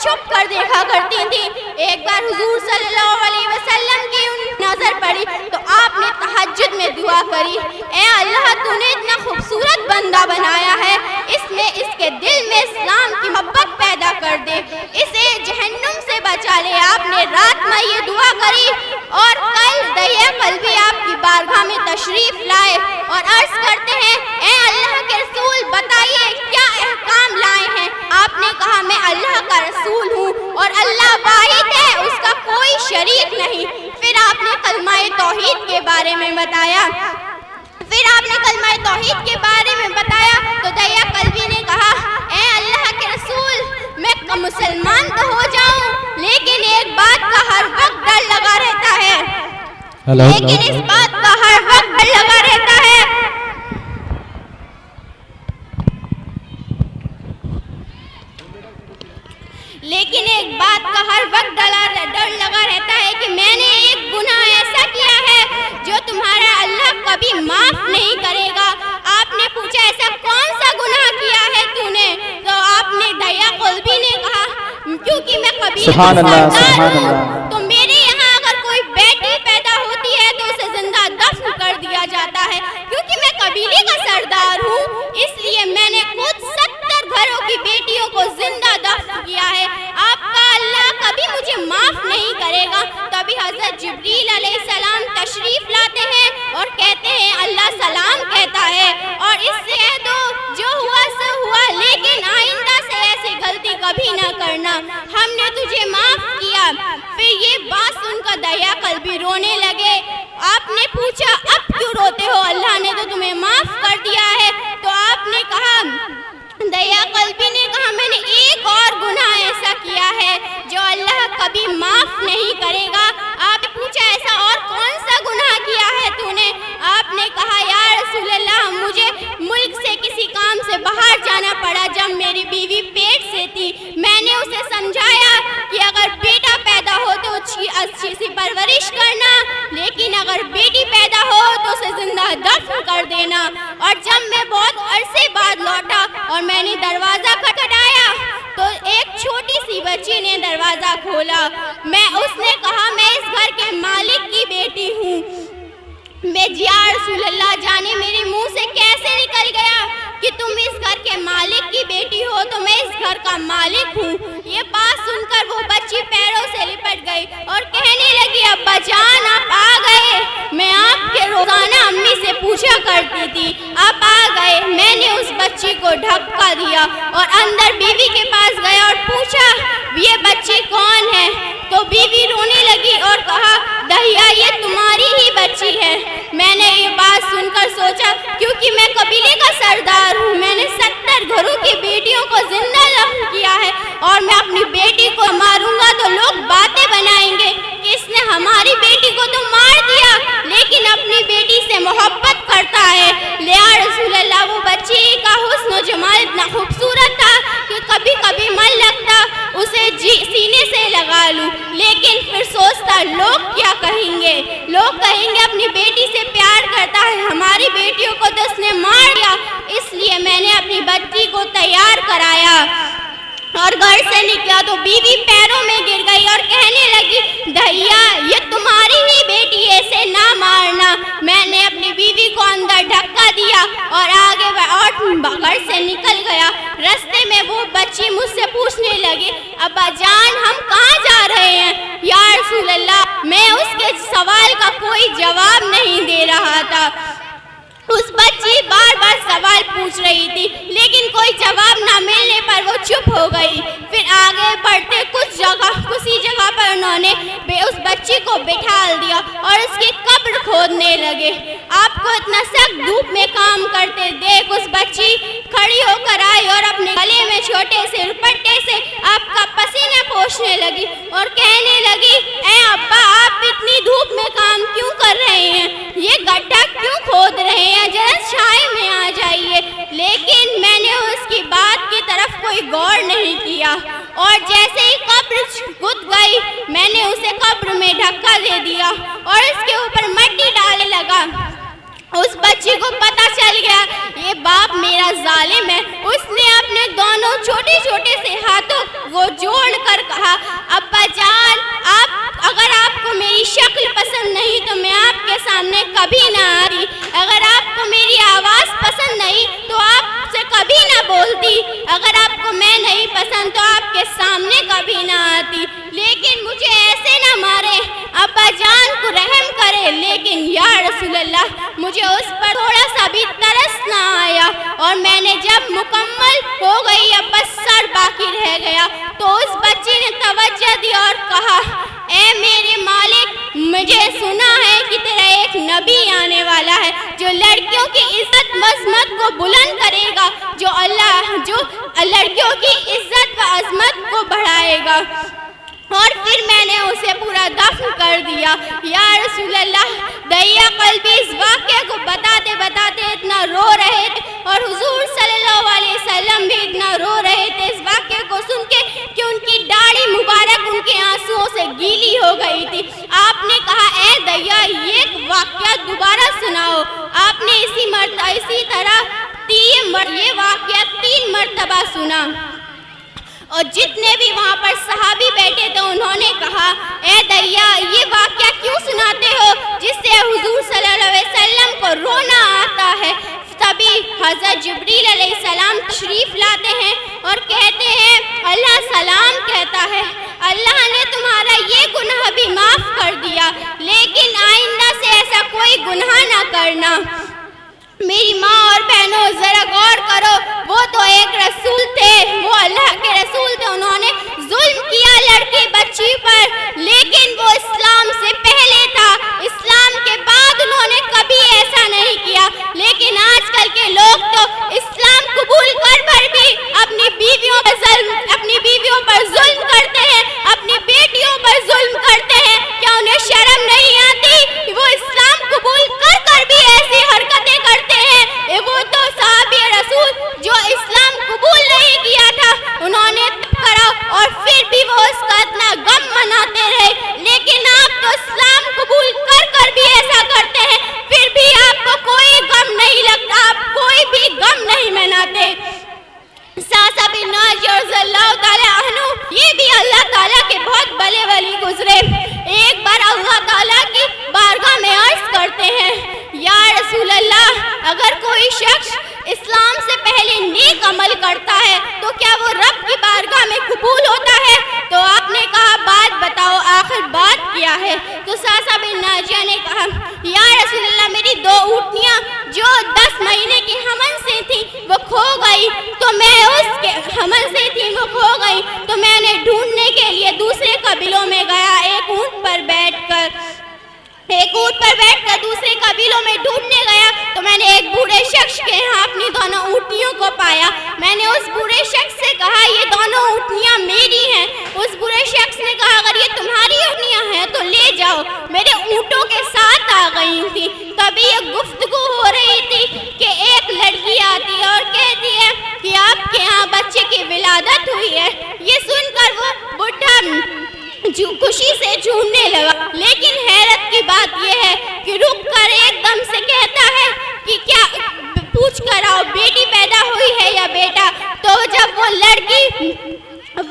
چھپ کر دیکھا کرتی تھی۔ ایک بار حضور صلی اللہ علیہ وسلم کی نظر پڑی تو آپ نے تہجد میں دعا کری، اے اللہ تو نے اتنا خوبصورت بندہ بنایا ہے، اس کے دل میں اسلام کی محبت پیدا کر دے، اسے جہنم سے بچا لے۔ آپ نے رات میں یہ دعا کری اور کل دیا قلبی آپ کی بارگاہ میں تشریف لائے اور عرض کرتے ہیں، اے اللہ کے رسول بتائیے کیا احکام لائے ہیں؟ آپ نے کہا میں اللہ کا رسول ہوں اور اللہ واحد ہے، اس کا کوئی شریک نہیں۔ پھر آپ نے کلمہ توحید کے بارے میں بتایا تو دیا قلبی نے کہا، اے اللہ کے رسول میں مسلمان تو ہو جاؤں لیکن ایک بات کا ہر وقت ڈر لگا رہتا ہے، کہ میں نے ایک گناہ ایسا کیا ہے جو تمہارا اللہ کبھی معاف نہیں کرے گا۔ آپ نے پوچھا ایسا کون سا گناہ کیا ہے تو نے؟ تو آپ نے دیا قلبی نے کہا کیونکہ میں قبیلے کا سردار ہوں تو میرے یہاں اگر کوئی بیٹی پیدا ہوتی ہے تو اسے زندہ دفن کر دیا جاتا ہے، کیونکہ میں قبیلے کا سردار ہوں اس لیے میں نے خود 70 گھروں کی بیٹیوں کو زندہ دفن کیا ہے۔ آپ کا اللہ کبھی مجھے معاف نہیں کرے گا۔ تبھی حضرت جبریل علیہ السلام تشریف لاتے ہیں اور کہتے ہیں اللہ سلام کہتا ہے اور اس سے تو جو ہوا سو ہوا، لیکن آئندہ سے ایسی غلطی کبھی نہ کرنا، ہم نے تجھے معاف کیا۔ پھر یہ بات سن کر دیا قلبی رونے لگے۔ آپ نے پوچھا اب کیوں روتے ہو؟ اللہ نے تو تمہیں معاف کر دیا ہے۔ تو آپ نے کہا، دیا قلبی نے کہا میں نے ایک اور گناہ ایسا کیا ہے جو اللہ کبھی معاف نہیں کرے گا۔ آپ نے پوچھا ایسا اور کون سا گناہ کیا ہے تو نے؟ آپ نے کہا یا رسول اللہ مجھے ملک سے کسی کام سے باہر جانا پڑا جب میری بیوی پیٹ سے تھی۔ میں نے اسے سمجھایا کہ اگر بیٹا پیدا ہو تو اچھی سی پرورش کرنا، لیکن اگر بیٹی پیدا ہو تو اسے زندہ دفن کر دینا۔ اور جب میں بہت عرصے بعد لوٹا اور میں نے دروازہ کھٹکھٹایا تو ایک چھوٹی سی بچی نے دروازہ کھولا۔ اس نے کہا میں اس گھر کے مالک کی بیٹی ہوں۔ میں یا رسول اللہ جانے میرے منہ سے کیسے نکل گیا کہ تم اس گھر کے مالک کی بیٹی ہو، تو میں اس گھر کا مالک ہوں۔ یہ بات سن کر وہ بچی پیروں سے لپٹ گئی اور کہنے لگی ابا جان آپ آ گئے، میں آپ کے روزانہ امی سے پوچھا کرتی تھی، آپ آ گئے۔ میں نے اس بچی کو دھکا دیا اور اندر بیوی کے پاس گیا اور پوچھا یہ بچی کون ہے؟ تو بیوی رونے لگی اور کہا دہیا یہ تمہاری ہی بچی ہے۔ میں نے یہ بات سن کر سوچا کیونکہ میں قبیلے کا سردار ہوں، میں نے 70 گھروں کی بیٹیوں کو زندہ دفن کیا ہے اور میں اپنی بیٹی کو ماروں گا تو لوگ باتیں بنائیں گے کہ اس نے ہماری بیٹی کو تو مار دیا لیکن اپنی بیٹی سے محبت کرتا ہے۔ یا رسول اللہ وہ بچی کا حسن و جمال اتنا خوبصورت تھا کہ کبھی کبھی من لگتا اسے سینے سے لگا لوں، لیکن پھر سوچتا لوگ کیا کہیں گے؟ لوگ کہیں گے اپنی بیٹی سے پیار کرتا ہے، ہماری بیٹیوں کو تو اس نے مار دیا۔ اس لیے میں نے اپنی بچی کو تیار کرایا اور گھر سے نکلا تو بیوی پیروں میں گر گئی اور کہنے لگی دہیا یہ تمہاری ہی بیٹی ہے، اسے نہ مارنا۔ میں نے اپنی بیوی کو اندر دھکا دیا اور آگے گھر سے نکل گیا۔ رستے میں وہ بچی مجھ سے پوچھنے لگی ابا جان ہم کہاں جا رہے ہیں؟ یا رسول اللہ میں اس کے سوال کا کوئی جواب نہیں دے رہا تھا۔ اس بچی بار بار سوال پوچھ رہی تھی لیکن کوئی جواب نہ ملنے پر وہ چپ ہو گئی۔ پھر آگے بڑھتے کسی جگہ پر انہوں نے اس بچی کو بٹھا دیا اور اس کی قبر کھودنے لگے۔ آپ کو اتنا سخت دھوپ میں کام کرتے دیکھ اس بچی کھڑی ہو کر آئی اور اپنے گلے میں چھوٹے سے دوپٹے سے آپ کا پسینہ پوچھنے لگی اور کہنے لگی اے ابا آپ اتنی دھوپ میں کام کیوں کر رہے ہیں؟ یہ گڈھا کیوں کھود رہے ہیں؟ ذرا چھائے میں آ جائیے۔ لیکن میں نے اس کی بات کی طرف کوئی غور نہیں کیا اور جیسے ہی قبر کھد گئی میں نے اسے قبر میں دھکا دے دیا اور اس کے اوپر مٹی ڈالنے لگا۔ اس بچی کو پتہ چل گیا یہ باپ میرا ظالم ہے۔ اس نے اپنے دونوں چھوٹے چھوٹے سے ہاتھوں کو جوڑ کر کہا ابا جان اگر آپ کو میری شکل پسند نہیں تو میں آپ کے سامنے کبھی نہ آتی، اگر آپ کو میری آواز پسند نہیں تو آپ سے کبھی نہ بولتی، اگر آپ کو میں نہیں پسند تو آپ کے سامنے کبھی نہ آتی، لیکن مجھے ایسے نہ مارے، ابا جان کو رحم کرے، لیکن یا رسول اللہ مجھے اس پر تھوڑا سا بھی ترس نہ آیا، اور میں نے جب مکمل ہو گئی اب بس سر باقی رہ گیا تو اس بچے نے توجہ دی اور کہا اے میرے مالک، مجھے سنا ہے کہ تیرا ایک نبی آنے والا ہے جو لڑکیوں کی عزت عظمت کو بلند کرے گا، جو لڑکیوں کی عزت و عظمت کو بڑھائے گا، اور پھر میں نے اسے پورا دفن کر دیا۔ یا رسول اللہ، دیا قلبی اس واقعے کو بتاتے بتاتے اتنا رو رہے تھے، اور حضور صلی اللہ علیہ وسلم بھی اتنا رو رہے تھے اس واقعے کو سن کے کہ ان کی داڑھی مبارک ان کے آنسوؤں سے گیلی ہو گئی تھی۔ آپ نے کہا اے دیا یہ واقعہ دوبارہ سناؤ۔ آپ نے اسی طرح یہ واقعہ 3 مرتبہ سنا، اور جتنے بھی وہاں پر صحابی بیٹھے تھے انہوں نے کہا اے دیا یہ واقعہ کیوں سناتے ہو جس سے حضور صلی اللہ علیہ وسلم کو رونا آتا ہے؟ تبھی حضرت جبریل علیہ السلام تشریف لاتے ہیں اور کہتے ہیں اللہ سلام کہتا ہے، اللہ نے تمہارا یہ گناہ بھی معاف کر دیا، لیکن آئندہ سے ایسا کوئی گناہ نہ کرنا۔ میری ماں اور بہنوں ذرا غور کرو، وہ تو ایک رسول تھے، وہ اللہ کے رسول تھے، انہوں نے ظلم کیا لڑکی بچی پر، لیکن وہ اسلام سے پہلے تھا، اسلام کے بعد انہوں نے کبھی ایسا نہیں کیا۔ لیکن آج کل کے لوگ تو اسلام قبول کر بھی اپنی بیویوں پر ظلم کرتے ہیں، اپنی بیٹیوں پر ظلم کرتے ہیں، کیا انہیں شرم نہیں آتی؟ وہ اسلام قبول کر بھی ایسی حرکتیں کرتے ہیں۔ وہ تو صحابی رسول جو اسلام قبول نہیں کیا تھا انہوں نے کرا اور پھر بھی وہ اس کا اتنا غم مناتے رہے، لیکن آپ تو اسلام قبول کر بھی ایسا کرتے ہیں، پھر بھی آپ کو کوئی غم نہیں لگتا، آپ کوئی بھی غم نہیں مناتے۔ ساسا بن ناجی رضی اللہ تعالیٰ عنہ یہ بھی اللہ تعالیٰ کے بہت بڑے ولی گزرے۔ ایک بار اللہ تعالیٰ کی بارگاہ میں عرض کرتے ہیں یا رسول اللہ اگر کوئی شخص اسلام سے پہلے نیک عمل کرتا ہے تو کیا وہ رب کی بارگاہ میں قبول ہوتا ہے؟ تو آپ نے کہا بات بتاؤ، آخر بات کیا ہے؟ تو ساسا بن ناجیہ نے کہا یا رسول اللہ میری 2 اونٹنیاں جو 10 مہینے کی حمل سے تھی وہ کھو گئی، تو میں اس کے حمل سے تھی وہ کھو گئی تو میں نے ڈھونڈنے کے لیے دوسرے قبیلوں میں گیا، ایک اونٹ پر بیٹھ کر دوسرے قبیلوں میں ڈھونڈنے گیا تو میں نے ایک بوڑھے شخص کے یہاں اپنی دونوں اونٹنیوں کو پایا۔ میں نے اس بوڑھے شخص سے کہا یہ دونوں اونٹنیاں میری ہیں۔ اس بوڑھے شخص نے کہا اگر یہ تمہاری اونٹنیاں ہیں تو لے جاؤ، میرے اونٹوں کے ساتھ آ گئی تھی۔ تبھی یہ گفتگو ہو رہی تھی کہ ایک لڑکی آتی ہے اور کہتی ہے کہ آپ کے یہاں بچے کی ولادت ہوئی ہے۔ یہ سن کر وہ بڈھا خوشی سے جھومنے لگا، لیکن حیرت کی بات یہ ہے کہ رک کر ایک دم سے کہتا ہے کہ کیا پوچھ کر آؤ بیٹی پیدا ہوئی ہے یا بیٹا؟ تو جب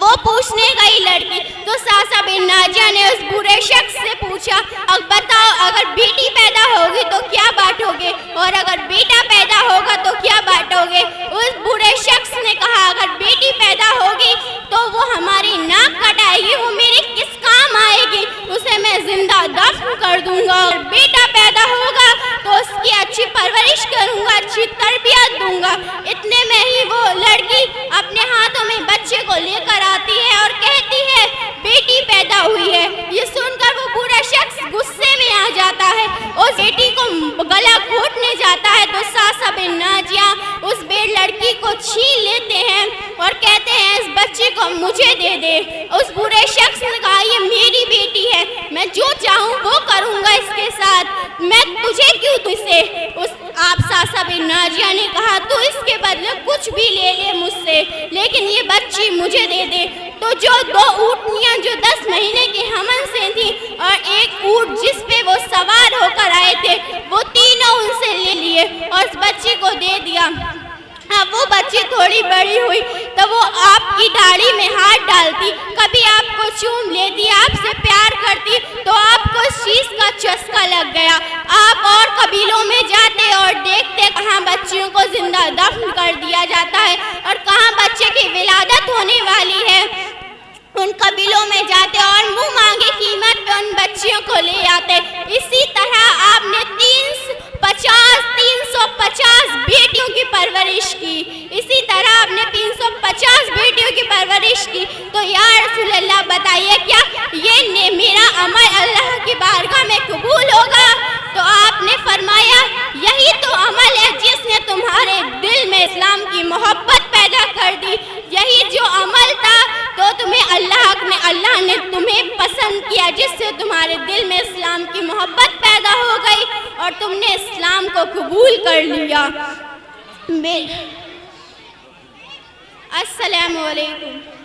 وہ پوچھنے گئی لڑکی تو ساسا بن ناجیہ نے اس بوڑھے شخص سے پوچھا اب بتاؤ اگر بیٹی پیدا ہوگی تو کیا بانٹو گے اور اگر بیٹا پیدا ہوگا تو کیا بانٹو گے؟ اس بوڑھے شخص نے کہا اگر بیٹی پیدا ہوگی تو وہ ہماری ناک کٹائے گی، وہ میرے کس کام آئے گی، اسے میں زندہ دفن کر دوں گا، اور بیٹا پیدا ہوگا تو اس کی اچھی پرورش کروں گا، اچھی تربیت دوں گا۔ اتنے میں ہی وہ لڑکی اپنے ہاتھوں میں بچے کو لے کر آتی ہے اور کہتی ہے بیٹی پیدا ہوئی ہے۔ یہ سن کر وہ بوڑھا شخص غصے میں آ جاتا ہے، اس بیٹی کو گلا گھونٹنے جاتا ہے تو ساسا بن ناجیہ اس لڑکی کو چھین لیتے ہیں اور کہتے ہیں اس بچے کو مجھے دے دے۔ اس بوڑھے شخص نے کہا یہ میری بیٹی ہے، میں جو چاہوں وہ کروں گا اس کے ساتھ، میں تجھے کیوں تجھے؟ آپ ساسا بن ناجیہ نے کہا تو اس کے بدلے کچھ بھی لے لے مجھ سے، لیکن یہ بچی مجھے دے دے۔ تو جو 2 اونٹنیاں جو 10 مہینے کے حمل سے تھی اور ایک اونٹ جس پہ وہ سوار ہو کر آئے تھے وہ تینوں ان سے لے لیے اور اس بچی کو دے دیا۔ اب وہ بچی تھوڑی بڑی ہوئی تو وہ آپ کی داڑھی میں ہاتھ ڈالتی، کبھی آپ کو ہونے والی ہے، ان قبیلوں میں جاتے اور منہ مانگی قیمت پہ ان بچیوں کو لے آتے۔ اسی طرح آپ نے 350 بیٹیوں کی پرورش کی، اسی طرح آپ نے 350 بیٹیوں کی پرورش کی۔ تو یا رسول اللہ بتائیے کیا یہ میرا عمل اللہ کی بارگاہ میں قبول ہوگا؟ تو آپ نے فرمایا یہی تو عمل ہے جس نے تمہارے دل میں اسلام کی محبت پیدا کر دی، یہی جو عمل تھا تو اللہ نے تمہیں پسند کیا، جس سے تمہارے دل میں اسلام کی محبت پیدا ہو گئی اور تم نے اسلام کو قبول کر لیا۔ السلام علیکم۔